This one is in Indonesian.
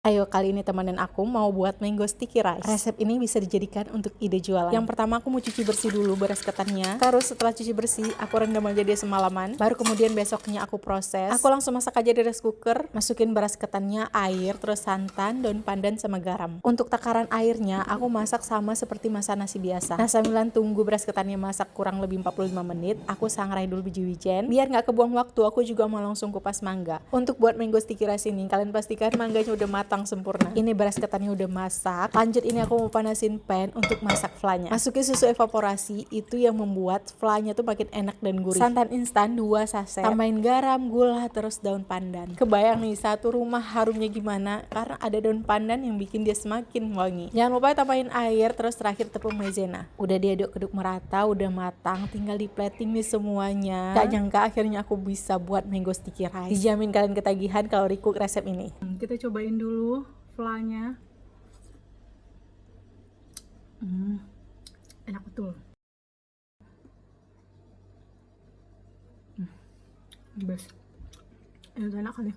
Ayo kali ini teman dan aku mau buat mango sticky rice. Resep ini bisa dijadikan untuk ide jualan. Yang pertama aku mau cuci bersih dulu beras ketannya. Terus setelah cuci bersih, aku rendam aja dia semalaman. Baru kemudian besoknya aku proses. Aku langsung masak aja di rice cooker. Masukin beras ketannya, air, terus santan, daun pandan, sama garam. Untuk takaran airnya, aku masak sama seperti masak nasi biasa. Nah sambilan tunggu beras ketannya masak kurang lebih 45 menit, aku sangrai dulu biji wijen. Biar nggak kebuang waktu, aku juga mau langsung kupas mangga. Untuk buat mango sticky rice ini, kalian pastikan mangganya udah matang sempurna. Ini beras ketannya udah masak. Lanjut ini aku mau panasin pan untuk masak flanya. Masukin susu evaporasi, itu yang membuat flanya tuh makin enak dan gurih. Santan instan 2 saset. Tambahin garam, gula, terus daun pandan. Kebayang nih satu rumah harumnya gimana karena ada daun pandan yang bikin dia semakin wangi. Jangan lupa tambahin air, terus terakhir tepung maizena. Udah diaduk-aduk merata, udah matang, tinggal di plating nih semuanya. Gak nyangka akhirnya aku bisa buat mango sticky rice. Dijamin kalian ketagihan kalau recook resep ini. Kita cobain dulu flanya. Enak betul. The best. Enak kali.